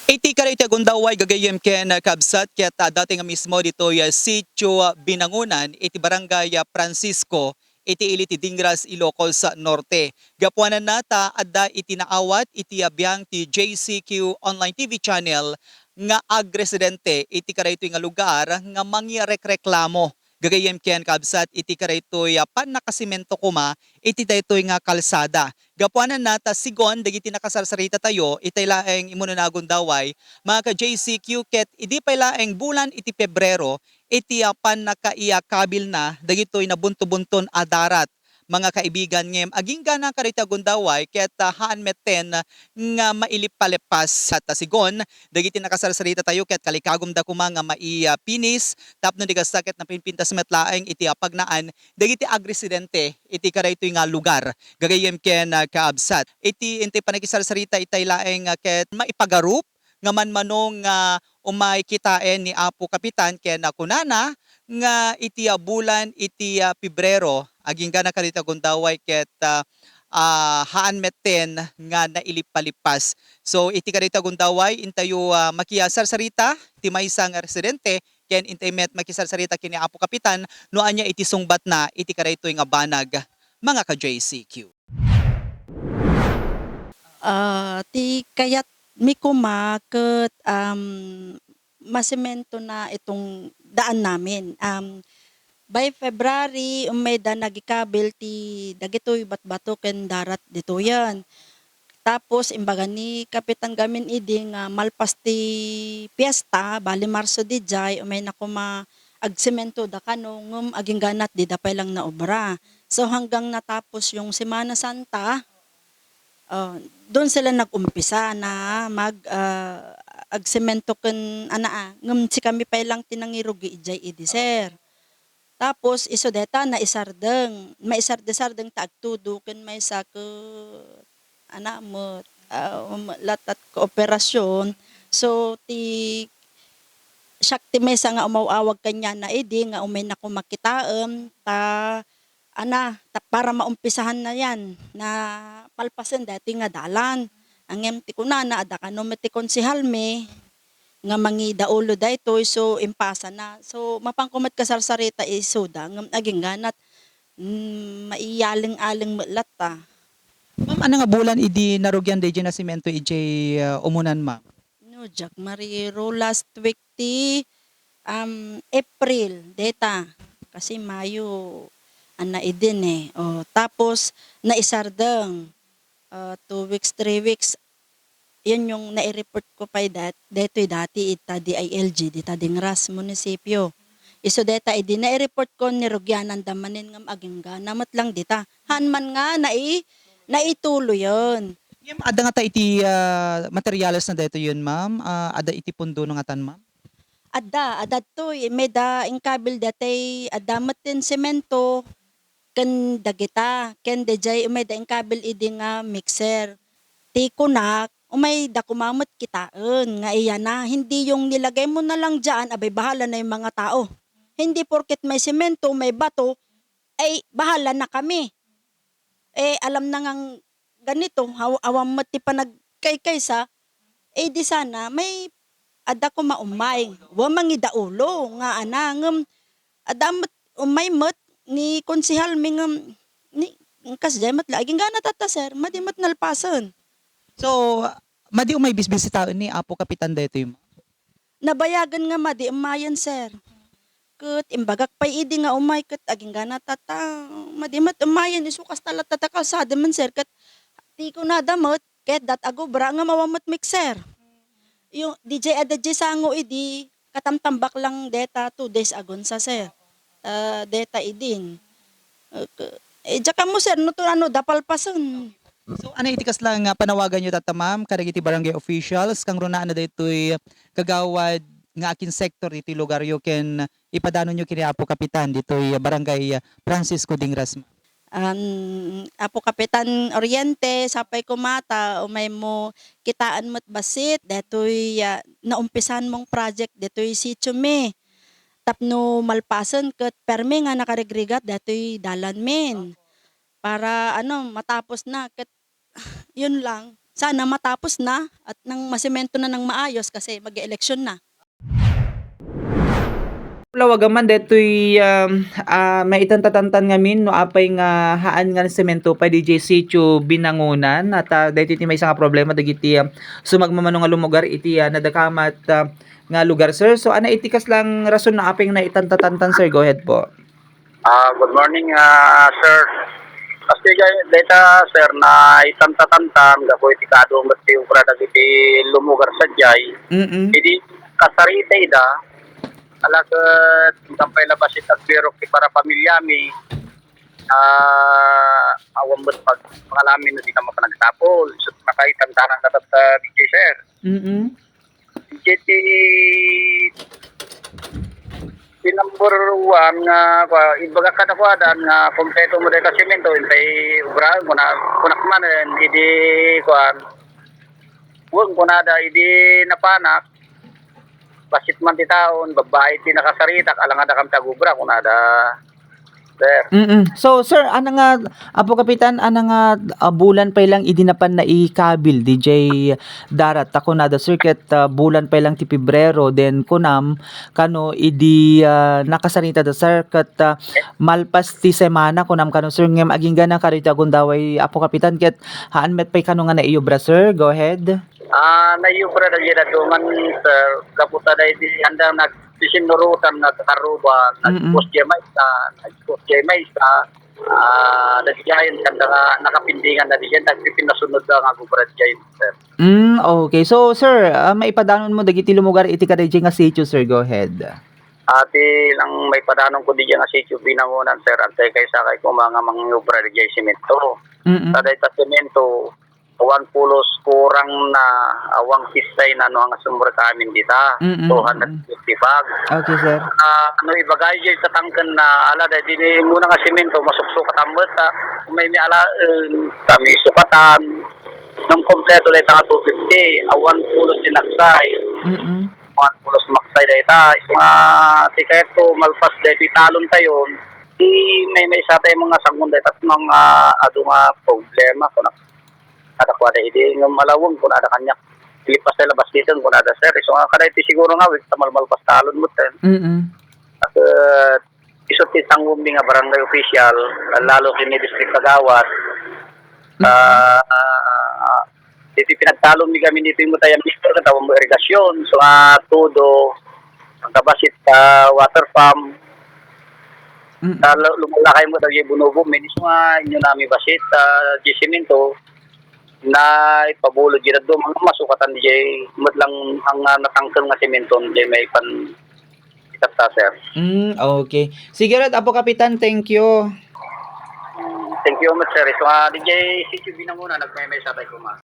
Iti karita gundaway gagayem ken kabsat ket dati nga mismo dito sitio Binangunan iti barangay Francisco iti ili ti Dingras Ilocos Norte. Gapuanan nata adda iti naawat iti abiyang ti JCQ online TV channel nga agresidente iti karayto nga lugar nga mangyarekreklamo. Gagayem ken kabsat iti karaytoy pan nakasimento kuma iti daytoy nga kalsada. Gapuanan nata sigon dagiti nakasarsarita tayo itay laeng imununagon daway mga ka JCQ ket idi pay laeng bulan iti Pebrero iti pan nakaiyakabil na dagitoy nabunto-bunton a darat mga kaibigan ngem aging gana karita gundaway ket haan metten nga mailipalepas at sigon dagiti nakasarsarita tayo ket kalikagom da kuma nga maipinis tapno digasakit na pinpintas met laeng iti pagnaan dagiti agresidente iti karaytoy nga lugar gagayem ken kaabsat. Iti intay panagisarsarita itay laeng ket maipagarup nga manmanong umay kitaen ni Apo Kapitan ken kunana nga iti bulan iti Pebrero aging gana karita gundaway ket haan metten nga nailipalipas. So iti karita gundaway intayo makiyasarsarita ti maysa nga residente ken intay met makisarsarita kini Apo Kapitan no anya iti sungbat na iti karaytoy nga banag mga ka JCQ. Ti kayat mi kuma ket, masemento na itong daan namin. By February umay da nagikabil ti dagitoy batbato ken darat ditoyen. Tapos imbaga ni kapitan gamin idi nga malpas ti piyesta bali Marso dijay umay na kuma agsemento da kano ngem aging ganat di da pay lang na obra. So hanggang natapos yung Semana Santa, doon sila nag-umpisa na agsemento ken ngem si kami pa lang tinangirugi ijay idi sir. Tapos iso deta naisardeng, maisarde-sardeng ta agtudo ken maysa ket met latat kooperasyon. So siak ti maysa nga umawawag kanya na idi nga umay na kumakitaem ta para maumpisahan na yan na palpasen dati nga dalan. Angem ti kunana adda kano met ti konsehal mi nga mangidaulo daytoy so impasa na. So mapangkumet kasarsarita isuda ngem aging ganat maiyaling-aling met latta. Ma'am ano nga bulan idi narugyan DJ Nascimento ij umunan ma'am? No jak mariro last week ti April deta kasi Mayo idin eh. O, tapos naisardeng 2 weeks, 3 weeks. Yan yung nai-report ko pa detoy dati ita DILG dita Dingras munisipyo. Iso deta idi nai-report ko ni Rugyanan damanin ngam aging ganamat lang dita. Hanman nga naitulo yon. Ngem adda nga ta iti materyales na daytoy yun ma'am? Adda iti pundo no nga tan ma'am? Adda toy may da ingkabil datay addamat tin semento ken dagita ken dejay umay da ingkabil idi nga mixer. Ti kunak umay da kumamot kitaen nga iya na hindi yung nilagay mo na lang diyan abay bahala na yung mga tao. Hindi porket may semento, may bato ay bahala na kami. Alam na ngang ganito awam met ti panagkaykaysa di sana may adda ko maumay wa mangidaulo nga ngem adda met umay met ni konsehal mi ngem ni kasjay met laging gana tata sir madi met nalpasen. So madi umay bisbisitaon ni Apo Kapitan daytoy ma'am? Nabayagan nga madi umayan sir. Ket imbagak pay idi nga umay ket aging gana tata madi met umayan isukas talat tata kalsada man sir ket di ko nadamot ket dat agobra nga mawamot mixer. Yung DJ adda sango idi katamtambak lang deta 2 days agon sa sir. Deta idin. Jaka mo sir no to dapalpason. So ano itikas lang nga panawagan nyo tata ma'am kadagiti barangay officials kang runaan na daytoy kagawad nga akin sektor iti lugar yo ken ipadano nyo kini Apo Kapitan ditoy barangay Francisco Dingras ma'am? Apo Kapitan Oriente sapay kumata umay mo kitaan mo't basit detoy naumpisan mong project detoy sitio mi. Tapno malpasen ket permi nga nakaregrigat detoy dalan min. Para matapos na ket yun lang. sana matapos na at nang masemento na ng maayos kasi mag-eleksyon na. Lawagaman detoy maitantatantan ngamin no apay nga haan nga semento pa DJ sitio binangunan at daytoy ti may isa nga problema dagiti sumagmamano nga lumugar iti nadakamat nga lugar sir. So ana itikas lang rason na apay na itantatantan sir. Go ahead po. Good morning, sir. Kasi data, sir, na isang tatantam, gapo iti kado mati ubra dagiti lumugar sa jay. Idi kasarita ida, alagat kampay labasit at birok ti para pamilyami, awam mo't pag pangalamin na di ka mapanagtapol. So, nakaitantanan ka sa DJ, sir. DJ di number one nga ibaga katakuadan nga kompleto mo dahil kasimento intay ubra kunak manen idi kuan huwag kunada idi napanak basit man ti taon babae ti nakasaritak alangada kam tagubra kunada sir. So sir, ana nga apo kapitan ana nga bulan pa lang idinapan na ikabil DJ darat takunada sir ket bulan pa lang ti Pebrero then kunam kano idi nakasarita da sir ket malpas ti semana kunam kano sir ngem aging gana karita gundaway apo kapitan ket haan met pay kano nga naiobra sir. Go ahead. Nayubra na gina duman sir kaputa da idi handang nagsinurutan na karuban nagpos jemay sa nagjayan kanda nga nakapindingan na diyan nagpipinasunod nga gubra jayan sir. Okay. So sir, maipadanon mo dagiti lumugar iti kadayjay nga sitio sir. Go ahead. Ati lang may padanong ko diyan nga sitio binangunan sir antay kay sakay ko mga mangyubra diyan semento. Taday ta semento awan pulos kurang na awang sistay na no ang sumber kamin dita 250 bag. Okay sir. Ano ibagay dyan sa tangken na ala dahil di muna nga simento masuksukat amot may ala kami sukatan nung kompleto dahil nga 250 awan pulos sinaksay awan pulos maksay dahil nga tikay ko malpas dahil talon tayo di may sa tayo mga sangun dahil at mga ado nga problema kung nakakwada hindi ng malawang kung ada kanya lipas na labas dito kung ada sir so kada iti siguro nga wik malpas talon mo ten at isot isang umbi nga barangay official lalo kini district kagawad dito pinagtalon mi kami dito yung mutayang mister katawang mo irigasyon so todo ang kabasit water pump lumalakay mo daw yung bunubo minis nga inyo namin basit jisimento na ipabulod yun do mga masukatan di madlang ang natangkel nga semento di may pan itata sir. Okay. Sige rat apo kapitan, thank you. Thank you much sir. So DJ Sitio Binanguna nagmay sa tayo kuma.